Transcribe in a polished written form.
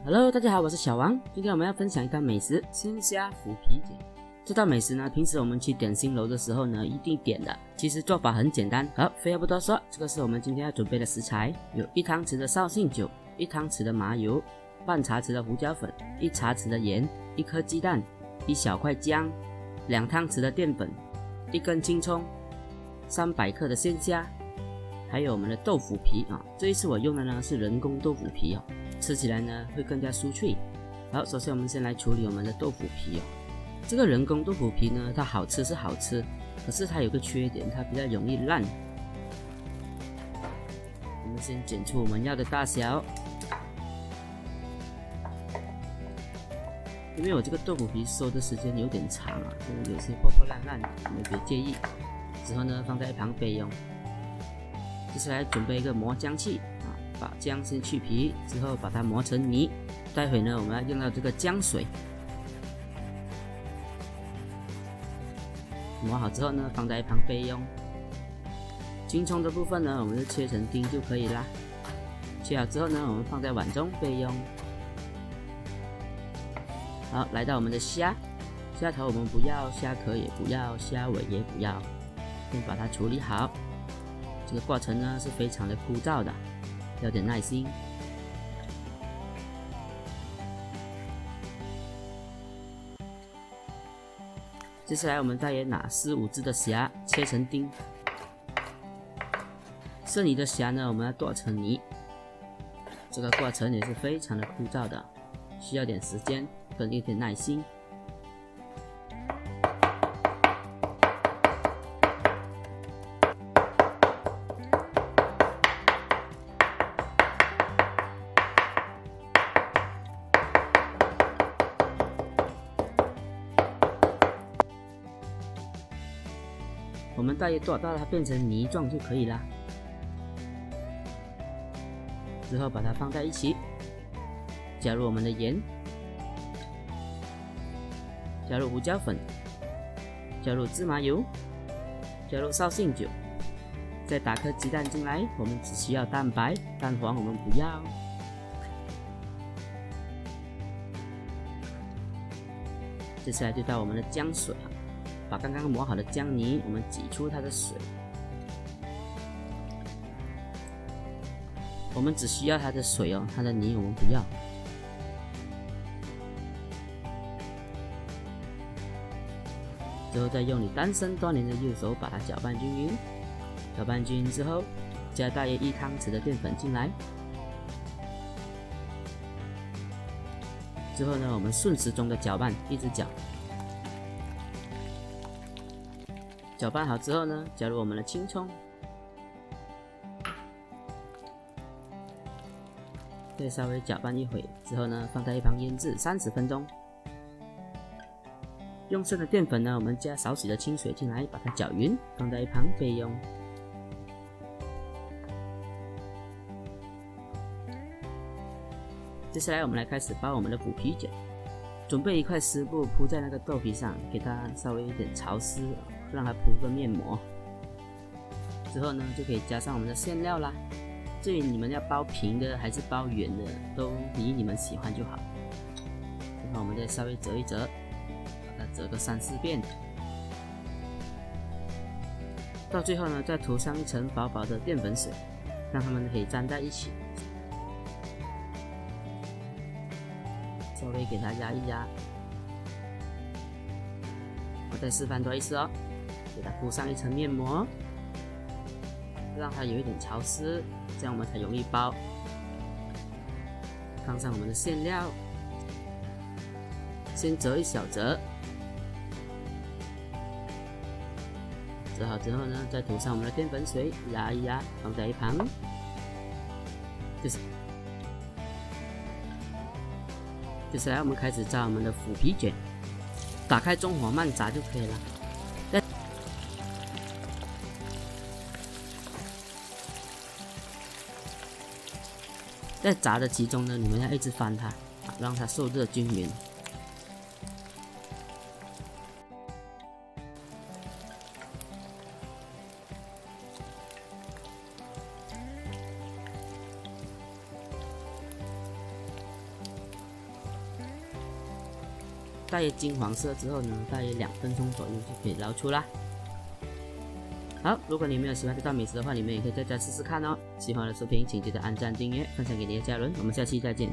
Hello， 大家好，我是小王。今天我们要分享一道美食——鲜虾腐皮卷。这道美食呢，平时我们去点心楼的时候呢，一定点的。其实做法很简单。好，废话不多说，这个是我们今天要准备的食材：有1汤匙的绍兴酒，1汤匙的麻油，半茶匙的胡椒粉，1茶匙的盐，1颗鸡蛋，1小块姜，2汤匙的淀粉，1根青葱，300克的鲜虾，还有我们的豆腐皮啊。这一次我用的呢是人工豆腐皮哦。吃起来呢会更加酥脆。好，首先我们先来处理我们的豆腐皮哦。这个人工豆腐皮呢，它好吃是好吃，可是它有个缺点，它比较容易烂。我们先剪出我们要的大小。因为我这个豆腐皮收的时间有点长啊，就有些破破烂烂，你们别介意。之后呢，放在一旁备用。接下来准备一个磨姜器。把姜先去皮，之后把它磨成泥。待会呢，我们要用到这个姜水。磨好之后呢，放在一旁备用。青葱的部分呢，我们就切成丁就可以啦。切好之后呢，我们放在碗中备用。好，来到我们的虾，虾头我们不要，虾壳也不要，虾尾也不要，先把它处理好。这个过程呢是非常的枯燥的。要点耐心。接下来我们再也拿4、5只的虾切成丁，剩余的虾呢，我们要剁成泥。这个过程也是非常的枯燥的，需要点时间跟一点耐心。我们大约剁到它变成泥状就可以了。之后把它放在一起，加入我们的盐，加入胡椒粉，加入芝麻油，加入绍兴酒，再打颗鸡蛋进来。我们只需要蛋白，蛋黄我们不要。接下来就到我们的姜水。把刚刚磨好的姜泥，我们挤出它的水。我们只需要它的水哦，它的泥我们不要。之后再用你单身多年的右手把它搅拌均匀。搅拌均匀之后，加大约1汤匙的淀粉进来。之后呢，我们顺时钟的搅拌，一直搅。搅拌好之后呢，加入我们的青葱，再稍微搅拌一会之后呢，放在一旁腌制30分钟。用剩的淀粉呢，我们加少许的清水进来，把它搅匀，放在一旁备用。接下来我们来开始包我们的腐皮卷。准备一块湿布铺在那个豆皮上，给它稍微有点潮湿，让它铺个面膜。之后呢，就可以加上我们的馅料啦。至于你们要包平的还是包圆的，都以你们喜欢就好。然后我们再稍微折一折，把它折个3、4遍。到最后呢，再涂上一层薄薄的淀粉水，让它们可以粘在一起。稍微给它压一压，我再示范多一次哦。给它铺上一层面膜，让它有一点潮湿，这样我们才容易包。放上我们的馅料，先折一小折，折好之后呢，再涂上我们的淀粉水，压一压，放在一旁。接下来我们开始炸我们的腐皮卷，打开中火慢炸就可以了。在炸的其中呢，你们要一直翻它，让它受热均匀。大约金黄色之后呢，大约2分钟左右就可以捞出啦。好，如果你没有喜欢这道美食的话，你们也可以在家试试看哦。喜欢我的视频，请记得按赞、订阅、分享给你的家人。我们下期再见。